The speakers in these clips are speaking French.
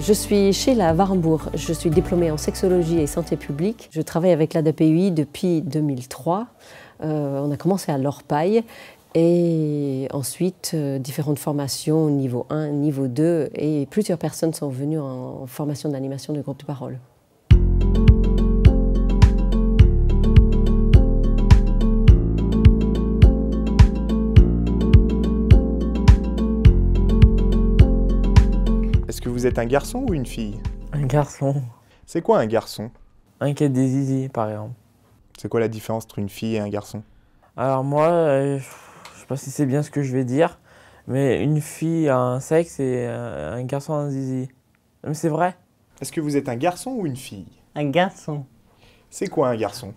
Je suis Sheila Warmbourg, je suis diplômée en sexologie et santé publique. Je travaille avec l'ADAPUI depuis 2003. On a commencé à l'Orpaille et ensuite différentes formations niveau 1, niveau 2 et plusieurs personnes sont venues en formation d'animation de groupe de parole. Est-ce que vous êtes un garçon ou une fille? Un garçon. C'est quoi un garçon? Un qui a des zizi, par exemple. C'est quoi la différence entre une fille et un garçon? Alors moi, je sais pas si c'est bien ce que je vais dire, mais une fille a un sexe et un garçon a un zizi. Mais c'est vrai. Est-ce que vous êtes un garçon ou une fille? Un garçon. C'est quoi un garçon?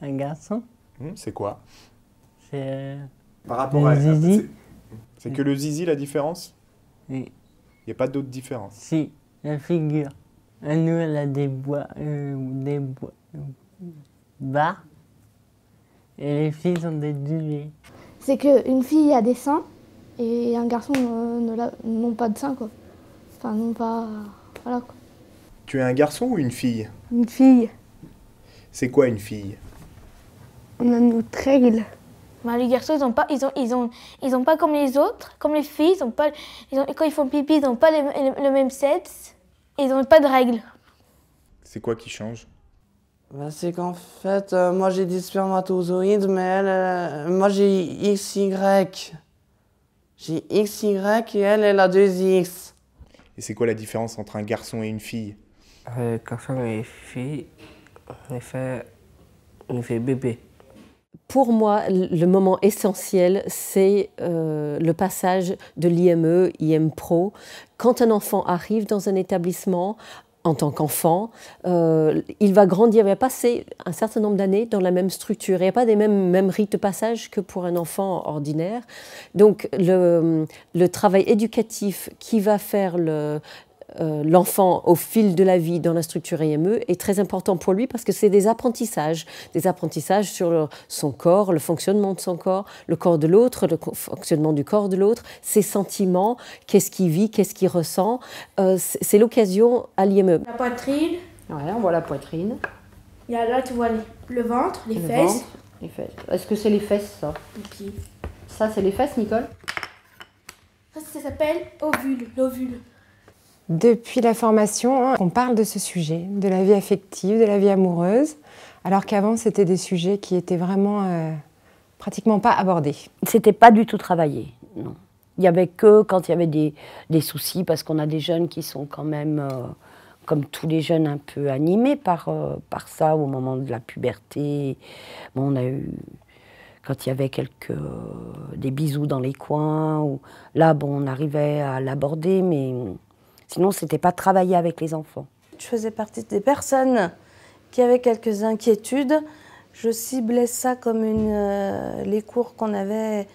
Un garçon, C'est quoi? c'est Par rapport le zizi. C'est que le zizi la différence? Oui. Il n'y a pas d'autre différence? Si, la figure. Nous, elle a des bas. Et les filles ont des duvets. C'est qu'une fille a des seins et un garçon n'ont pas de seins, quoi. Enfin, non pas... Voilà, quoi. Tu es un garçon ou une fille? Une fille, C'est quoi une fille? on a notre règle. Ben, les garçons, ils ont pas comme les autres, comme les filles, quand ils font pipi, ils n'ont pas le même sexe, et ils n'ont pas de règles. C'est quoi qui change? Bah, c'est qu'en fait, moi j'ai des spermatozoïdes, mais moi j'ai XY. J'ai XY et elle a 2X. Et c'est quoi la différence entre un garçon et une fille? Quand on est fille, on fait bébé. Pour moi, le moment essentiel, c'est le passage de l'IME, IM-Pro. Quand un enfant arrive dans un établissement, en tant qu'enfant, il va grandir, il va passer un certain nombre d'années dans la même structure. Il n'y a pas des mêmes rites de passage que pour un enfant ordinaire. Donc le travail éducatif qui va faire l'enfant au fil de la vie dans la structure IME est très important pour lui parce que c'est des apprentissages sur son corps, le fonctionnement de son corps, le corps de l'autre, le fonctionnement du corps de l'autre, ses sentiments, qu'est-ce qu'il vit, qu'est-ce qu'il ressent. C'est l'occasion à l'IME. La poitrine. Voilà, on voit la poitrine. Il y a là, tu vois le ventre, les Le fesses. ventre, les fesses. Est-ce que c'est les fesses, ça? Ok. Ça, c'est les fesses, Nicole? Ça s'appelle l'ovule. Depuis la formation, on parle de ce sujet, de la vie affective, de la vie amoureuse, alors qu'avant, c'était des sujets qui étaient vraiment pratiquement pas abordés. C'était pas du tout travaillé, non. Il y avait que quand il y avait des soucis, parce qu'on a des jeunes qui sont quand même, comme tous les jeunes, un peu animés par ça au moment de la puberté. Bon, on a eu, quand il y avait des bisous dans les coins, là, bon, on arrivait à l'aborder, mais sinon, c'était pas travailler avec les enfants. Je faisais partie des personnes qui avaient quelques inquiétudes. Je ciblais ça comme les cours qu'on avait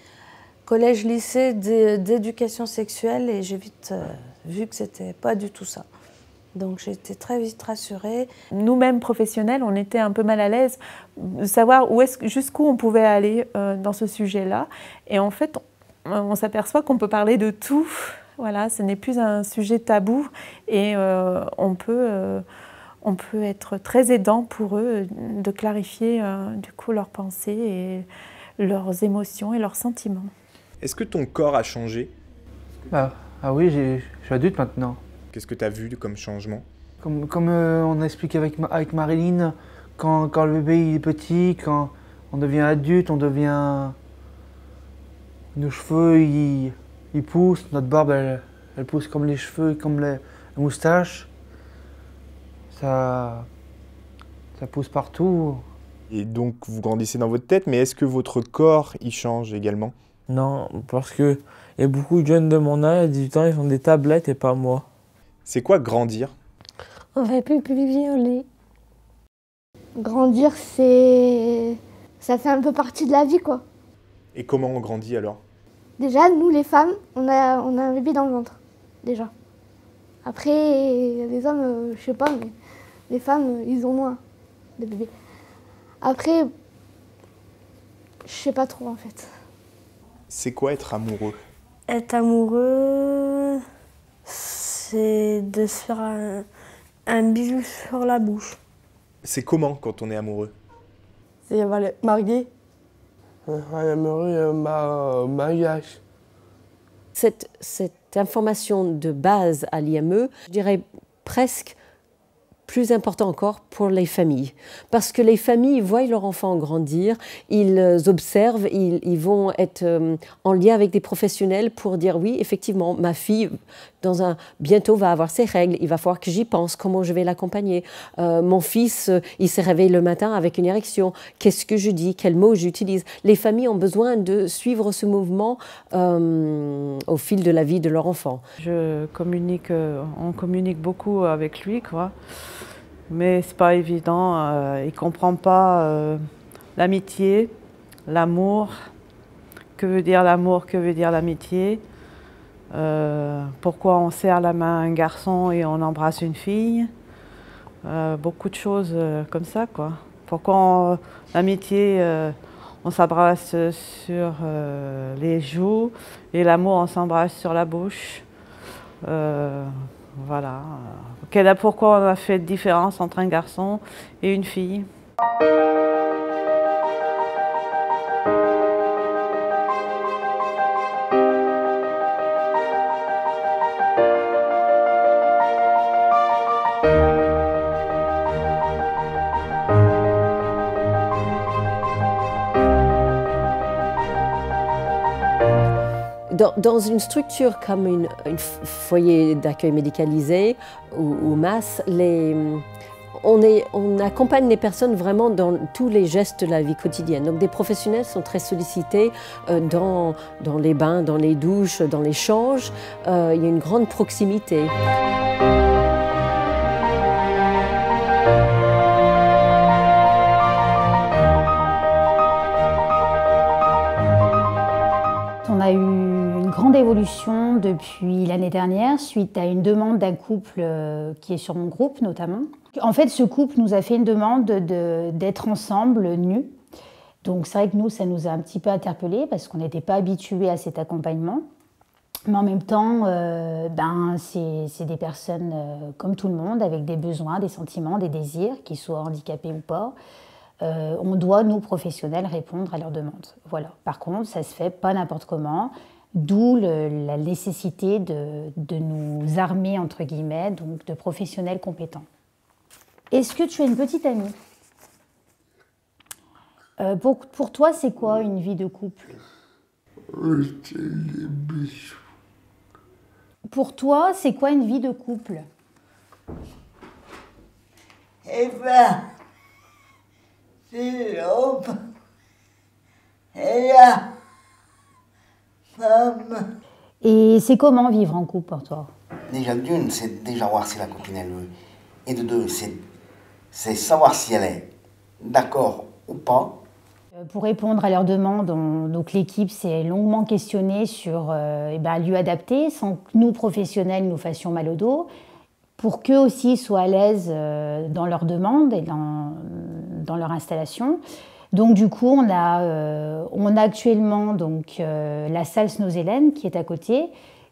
collège-lycée d'éducation sexuelle et j'ai vite vu que c'était pas du tout ça. Donc j'ai été très vite rassurée. Nous-mêmes professionnels, on était un peu mal à l'aise de savoir jusqu'où on pouvait aller dans ce sujet-là. Et en fait, on s'aperçoit qu'on peut parler de tout. Voilà, ce n'est plus un sujet tabou et on peut être très aidant pour eux de clarifier du coup leurs pensées et leurs émotions et leurs sentiments. Est-ce que ton corps a changé? Ah oui, je suis adulte maintenant. Qu'est-ce que tu as vu comme changement? Comme on a expliqué avec Marilyn, quand le bébé il est petit, quand on devient adulte, nos cheveux ils poussent, notre barbe elle pousse comme les cheveux, comme les moustaches. Ça pousse partout. Et donc vous grandissez dans votre tête, mais est-ce que votre corps y change également? Non, parce qu'il y a beaucoup de jeunes de mon âge, à 18 ans, ils ont des tablettes et pas moi. C'est quoi grandir? On va plus violer. Grandir, ça fait un peu partie de la vie, quoi. Et comment on grandit alors? Déjà, nous, les femmes, on a un bébé dans le ventre, déjà. Après, les hommes, je sais pas, mais les femmes, ils ont moins de bébés. Après, je sais pas trop, en fait. C'est quoi être amoureux? Être amoureux, c'est de se faire un bisou sur la bouche. C'est comment quand on est amoureux? C'est marié. Mariage. Cette information de base à l'IME, je dirais presque plus important encore pour les familles. Parce que les familles voient leur enfant grandir, ils observent, ils vont être en lien avec des professionnels pour dire oui, effectivement, ma fille bientôt va avoir ses règles, il va falloir que j'y pense, comment je vais l'accompagner. Mon fils, il s'est réveillé le matin avec une érection, qu'est-ce que je dis, quels mots j'utilise. Les familles ont besoin de suivre ce mouvement au fil de la vie de leur enfant. On communique beaucoup avec lui, quoi. Mais c'est pas évident, il comprend pas l'amitié, l'amour, que veut dire l'amour, que veut dire l'amitié, pourquoi on serre la main à un garçon et on embrasse une fille, beaucoup de choses comme ça, quoi. Pourquoi l'amitié, on s'embrasse sur les joues et l'amour, on s'embrasse sur la bouche. Voilà. Pourquoi on a fait de différence entre un garçon et une fille? Dans une structure comme un foyer d'accueil médicalisé ou MAS, on accompagne les personnes vraiment dans tous les gestes de la vie quotidienne. Donc des professionnels sont très sollicités dans les bains, dans les douches, dans l'échange. Il y a une grande proximité. On a eu une grande évolution depuis l'année dernière suite à une demande d'un couple qui est sur mon groupe notamment. En fait, ce couple nous a fait une demande d'être ensemble, nus. Donc c'est vrai que nous, ça nous a un petit peu interpellés parce qu'on n'était pas habitués à cet accompagnement. Mais en même temps, c'est des personnes comme tout le monde, avec des besoins, des sentiments, des désirs, qu'ils soient handicapés ou pas. On doit, nous, professionnels, répondre à leurs demandes. Voilà. Par contre, ça ne se fait pas n'importe comment, d'où la nécessité de nous armer, entre guillemets, donc de professionnels compétents. Est-ce que tu as une petite amie? Pour toi, c'est quoi une vie de couple? Pour toi, c'est quoi une vie de couple? Eh ben, c'est l'homme et la femme. Et c'est comment vivre en couple pour toi? Déjà d'une, c'est déjà voir si la copine elle veut. Et de deux, c'est savoir si elle est d'accord ou pas. Pour répondre à leurs demandes, donc l'équipe s'est longuement questionnée sur un lieu adapté, sans que nous, professionnels, nous fassions mal au dos, pour qu'eux aussi soient à l'aise dans leurs demandes et dans leur installation. Donc du coup, on a actuellement la salle Snows-Hélène qui est à côté,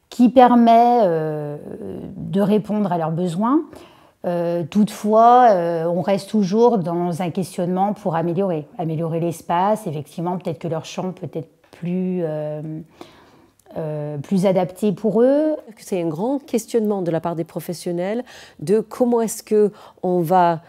qui permet de répondre à leurs besoins. Toutefois, on reste toujours dans un questionnement pour améliorer l'espace. Effectivement, peut-être que leur chambre peut être plus adapté pour eux. C'est un grand questionnement de la part des professionnels de comment est-ce qu'on va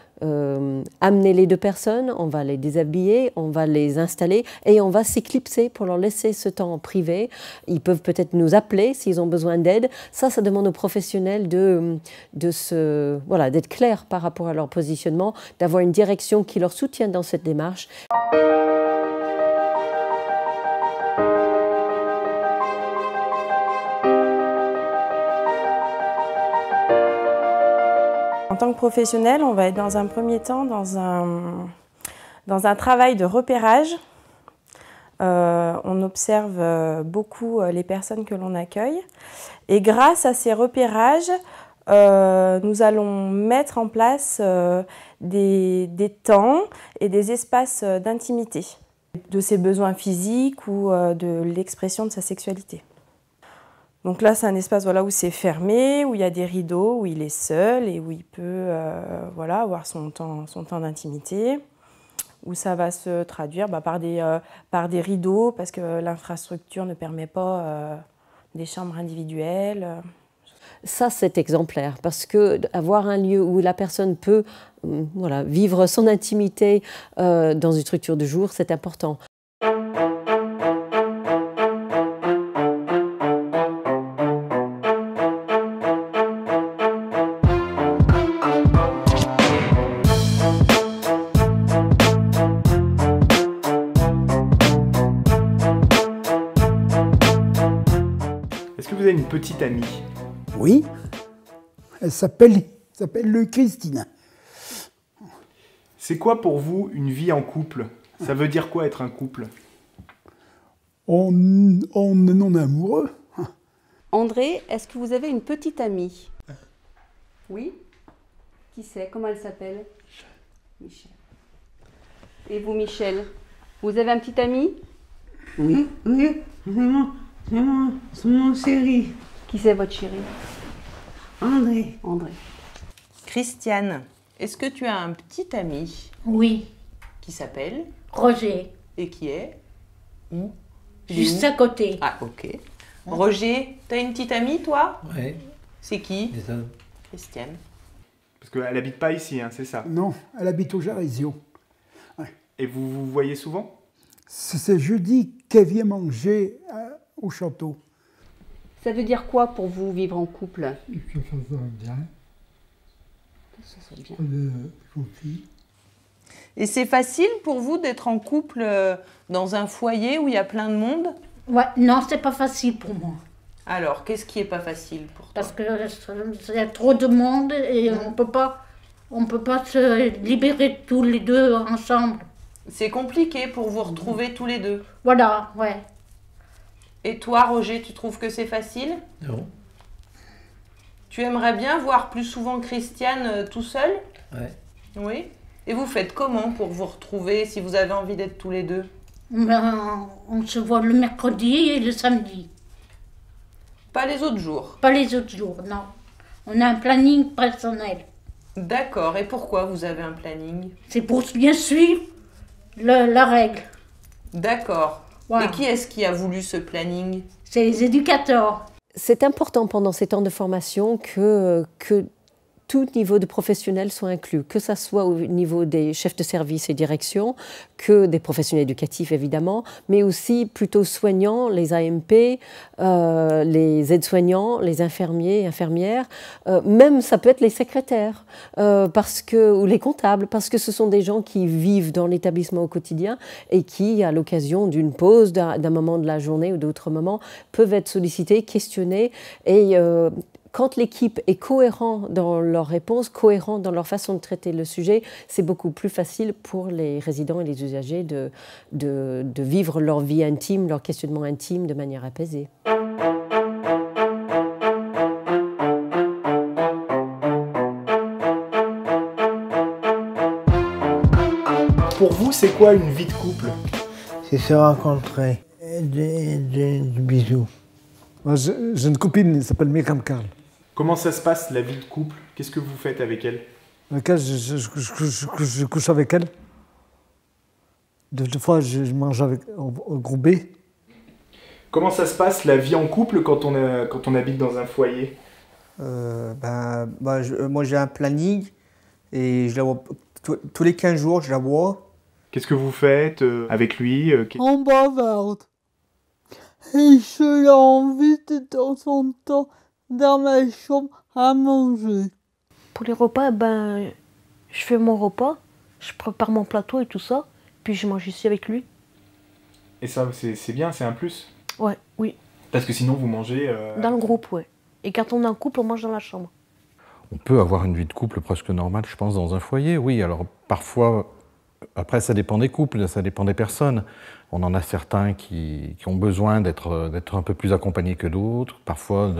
amener les deux personnes, on va les déshabiller, on va les installer et on va s'éclipser pour leur laisser ce temps en privé. Ils peuvent peut-être nous appeler s'ils ont besoin d'aide. Ça demande aux professionnels d'être clairs par rapport à leur positionnement, d'avoir une direction qui leur soutient dans cette démarche. En tant que professionnel, on va être dans un premier temps dans un travail de repérage. On observe beaucoup les personnes que l'on accueille. Et grâce à ces repérages, nous allons mettre en place des temps et des espaces d'intimité, de ses besoins physiques ou de l'expression de sa sexualité. Donc là, c'est un espace voilà, où c'est fermé, où il y a des rideaux, où il est seul et où il peut voilà, avoir son temps d'intimité, où ça va se traduire par des rideaux, parce que l'infrastructure ne permet pas des chambres individuelles. Ça, c'est exemplaire, parce que avoir un lieu où la personne peut voilà, vivre son intimité dans une structure de jour, c'est important. Est-ce que vous avez une petite amie? Oui, elle s'appelle Christine. C'est quoi pour vous une vie en couple? Ça veut dire quoi être un couple? On est non amoureux. André, est-ce que vous avez une petite amie? Oui? Qui c'est? Comment elle s'appelle? Michel. Et vous, Michel? Vous avez un petit ami? Oui, c'est mon chéri. Qui c'est votre chéri? André. André. Christiane, est-ce que tu as un petit ami? Oui. Qui s'appelle? Roger. Et qui est? Où? Juste à côté. Ah, ok. Roger, t'as une petite amie, toi? Oui. C'est qui? Christiane. Parce qu'elle n'habite pas ici, hein, c'est ça? Non, elle habite au Jarézio. Ouais. Et vous vous voyez souvent? C'est jeudi qu'elle vient manger au château. Ça veut dire quoi pour vous, vivre en couple? Que ça soit bien. Ça soit bien. Et c'est facile pour vous d'être en couple dans un foyer où il y a plein de monde? Ouais, non, c'est pas facile pour moi. Alors, qu'est-ce qui est pas facile pour toi? Parce que il y a trop de monde et on peut pas se libérer tous les deux ensemble. C'est compliqué pour vous retrouver tous les deux? Voilà, ouais. Et toi, Roger, tu trouves que c'est facile? Non. Tu aimerais bien voir plus souvent Christiane tout seul? Ouais. Oui. Et vous faites comment pour vous retrouver si vous avez envie d'être tous les deux? Ben, on se voit le mercredi et le samedi. Pas les autres jours? Pas les autres jours, non. On a un planning personnel. D'accord. Et pourquoi vous avez un planning? C'est pour bien suivre la règle. D'accord. Voilà. Et qui est-ce qui a voulu ce planning? C'est les éducateurs. C'est important pendant ces temps de formation que tout niveau de professionnels soit inclus, que ce soit au niveau des chefs de service et direction, que des professionnels éducatifs évidemment, mais aussi plutôt soignants, les AMP, les aides-soignants, les infirmiers et infirmières, même ça peut être les secrétaires ou les comptables, parce que ce sont des gens qui vivent dans l'établissement au quotidien et qui, à l'occasion d'une pause, d'un moment de la journée ou d'autres moments, peuvent être sollicités, questionnés et quand l'équipe est cohérente dans leurs réponses, cohérente dans leur façon de traiter le sujet, c'est beaucoup plus facile pour les résidents et les usagers de vivre leur vie intime, leur questionnement intime de manière apaisée. Pour vous, c'est quoi une vie de couple? C'est se rencontrer, du bisou. J'ai une copine, elle s'appelle Myriam Karl. Comment ça se passe, la vie de couple? Qu'est-ce que vous faites avec elle? Avec elle, je couche avec elle. Des fois, je mange au groupe B. Comment ça se passe, la vie en couple, quand on habite dans un foyer? Moi, j'ai un planning et je la vois tous les 15 jours, je la vois. Qu'est-ce que vous faites avec lui? On bavarde. Et je l'invite de temps en temps dans ma chambre à manger. Pour les repas, je fais mon repas, je prépare mon plateau et tout ça, puis je mange ici avec lui. Et ça, c'est bien, c'est un plus? Ouais, oui. Parce que sinon, vous mangez... Dans le groupe, ouais. Et quand on est en couple, on mange dans la chambre. On peut avoir une vie de couple presque normale, je pense, dans un foyer, oui. Alors parfois, après ça dépend des couples, ça dépend des personnes. On en a certains qui ont besoin d'être un peu plus accompagnés que d'autres, parfois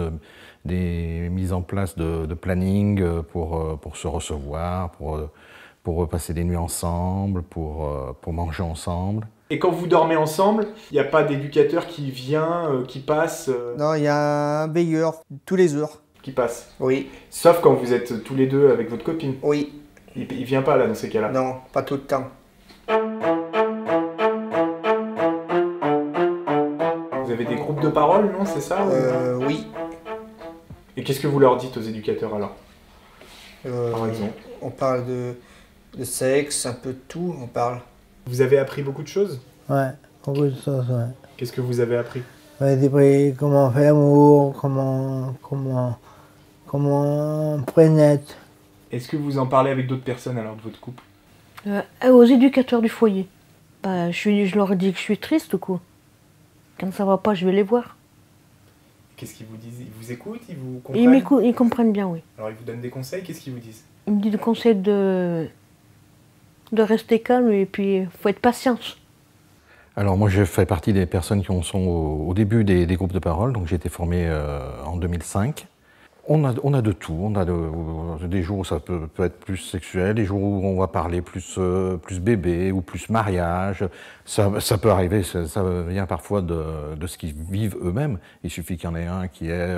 des mises en place de planning pour se recevoir, pour passer des nuits ensemble, pour manger ensemble. Et quand vous dormez ensemble, il n'y a pas d'éducateur qui vient, qui passe Non, il y a un veilleur tous les heures. Qui passe? Oui. Sauf quand vous êtes tous les deux avec votre copine? Oui. Il vient pas là dans ces cas-là? Non, pas tout le temps. Vous avez des groupes de parole, non? C'est ça? Oui. Et qu'est-ce que vous leur dites aux éducateurs alors? Par exemple? On parle de sexe, un peu de tout, on parle. Vous avez appris beaucoup de choses? Ouais, beaucoup de choses, ouais. Qu'est-ce que vous avez appris? Ouais, comment faire l'amour, comment prénaître. Est-ce que vous en parlez avec d'autres personnes alors de votre couple? Aux éducateurs du foyer. Bah, je leur dis que je suis triste, quoi. Quand ça va pas, je vais les voir. Qu'est-ce qu'ils vous disent? Ils vous écoutent? Ils vous comprennent? Ils comprennent bien, oui. Alors ils vous donnent des conseils? Qu'est-ce qu'ils vous disent? Ils me disent le conseil de rester calme et puis faut être patience. Alors moi je fais partie des personnes qui sont au début des groupes de parole, donc j'ai été formé en 2005. On a de tout, on a des jours où ça peut être plus sexuel, des jours où on va parler plus bébé ou plus mariage. Ça peut arriver, ça vient parfois de ce qu'ils vivent eux-mêmes. Il suffit qu'il y en ait un qui ait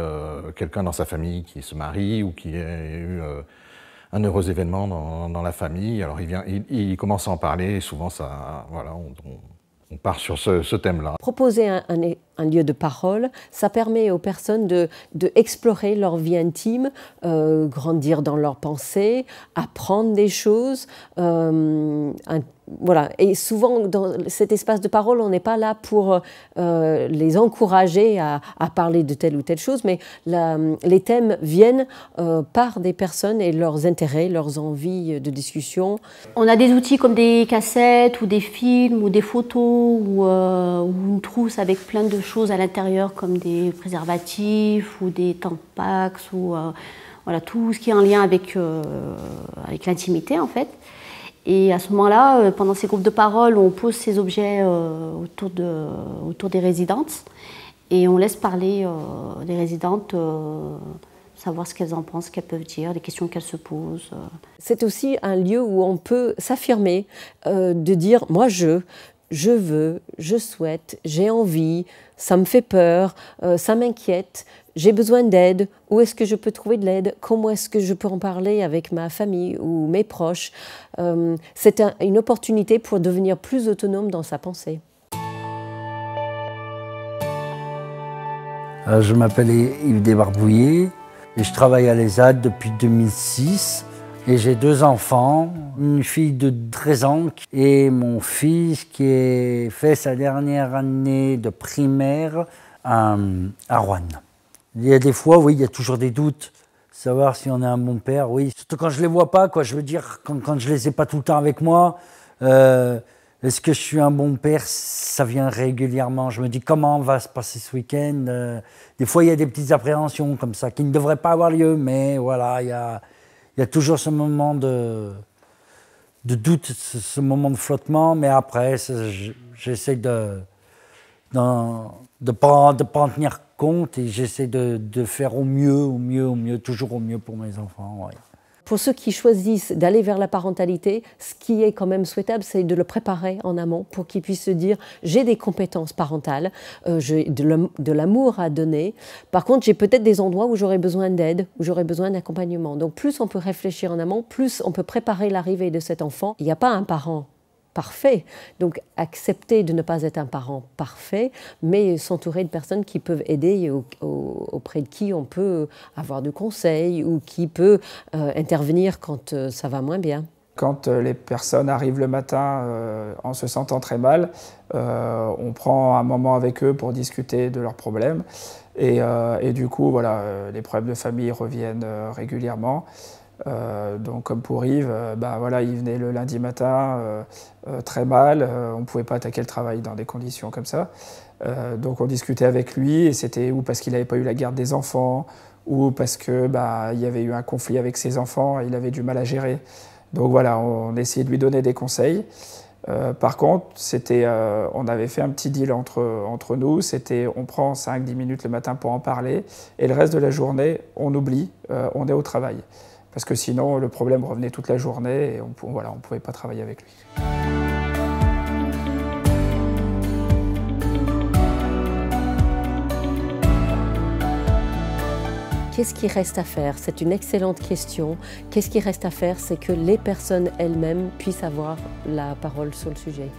quelqu'un dans sa famille qui se marie ou qui ait eu un heureux événement dans la famille. Alors il commence à en parler et souvent voilà, on part sur ce thème-là. Proposer un lieu de parole, ça permet aux personnes de explorer leur vie intime, grandir dans leurs pensées, apprendre des choses. Voilà. Et souvent, dans cet espace de parole, on n'est pas là pour les encourager à parler de telle ou telle chose, mais les thèmes viennent par des personnes et leurs intérêts, leurs envies de discussion. On a des outils comme des cassettes ou des films ou des photos ou une trousse avec plein de choses à l'intérieur comme des préservatifs ou des tampax ou voilà, tout ce qui est en lien avec l'intimité en fait. Et à ce moment-là, pendant ces groupes de parole, on pose ces objets autour des résidentes et on laisse parler les résidentes, savoir ce qu'elles en pensent, ce qu'elles peuvent dire, les questions qu'elles se posent. C'est aussi un lieu où on peut s'affirmer, de dire « moi je veux, je souhaite, j'ai envie, ça me fait peur, ça m'inquiète, j'ai besoin d'aide, où est-ce que je peux trouver de l'aide, comment est-ce que je peux en parler avec ma famille ou mes proches ». C'est une opportunité pour devenir plus autonome dans sa pensée. Je m'appelle Yves Desbarbouillés et je travaille à l'ESAD depuis 2006. Et j'ai 2 enfants, une fille de 13 ans et mon fils qui a fait sa dernière année de primaire à Rouen. Il y a des fois, oui, il y a toujours des doutes, savoir si on est un bon père, oui. Surtout quand je les vois pas, quoi. Je veux dire, quand je les ai pas tout le temps avec moi, est-ce que je suis un bon père? Ça vient régulièrement. Je me dis comment va se passer ce week-end. Des fois, il y a des petites appréhensions comme ça qui ne devraient pas avoir lieu, mais voilà, il y a toujours ce moment de doute, ce moment de flottement, mais après, j'essaie de pas en tenir compte et j'essaie de faire au mieux, toujours au mieux pour mes enfants. Ouais. Pour ceux qui choisissent d'aller vers la parentalité, ce qui est quand même souhaitable, c'est de le préparer en amont pour qu'ils puissent se dire « j'ai des compétences parentales, j'ai de l'amour à donner, par contre j'ai peut-être des endroits où j'aurais besoin d'aide, où j'aurais besoin d'accompagnement ». Donc plus on peut réfléchir en amont, plus on peut préparer l'arrivée de cet enfant. Il n'y a pas un parent parfait, donc accepter de ne pas être un parent parfait, mais s'entourer de personnes qui peuvent aider, auprès de qui on peut avoir du conseil ou qui peut intervenir quand ça va moins bien. Quand les personnes arrivent le matin en se sentant très mal, on prend un moment avec eux pour discuter de leurs problèmes et du coup voilà, les problèmes de famille reviennent régulièrement. Donc comme pour Yves, voilà, il venait le lundi matin très mal, on ne pouvait pas attaquer le travail dans des conditions comme ça. Donc on discutait avec lui et c'était ou parce qu'il n'avait pas eu la garde des enfants ou parce qu'il y avait eu un conflit avec ses enfants et il avait du mal à gérer. Donc voilà, on essayait de lui donner des conseils. Par contre, on avait fait un petit deal entre nous, c'était on prend 5-10 minutes le matin pour en parler et le reste de la journée, on oublie, on est au travail. Parce que sinon, le problème revenait toute la journée et on ne pouvait pas travailler avec lui. qu'est-ce qui reste à faire? C'est une excellente question. Qu'est-ce qui reste à faire? C'est que les personnes elles-mêmes puissent avoir la parole sur le sujet.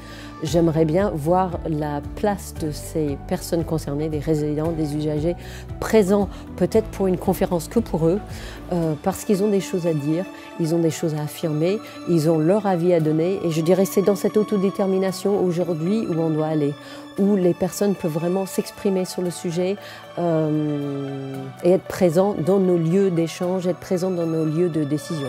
J'aimerais bien voir la place de ces personnes concernées, des résidents, des usagers, présents peut-être pour une conférence que pour eux, parce qu'ils ont des choses à dire, ils ont des choses à affirmer, ils ont leur avis à donner. Et je dirais que c'est dans cette autodétermination aujourd'hui où on doit aller, où les personnes peuvent vraiment s'exprimer sur le sujet et être présents dans nos lieux d'échange, être présents dans nos lieux de décision.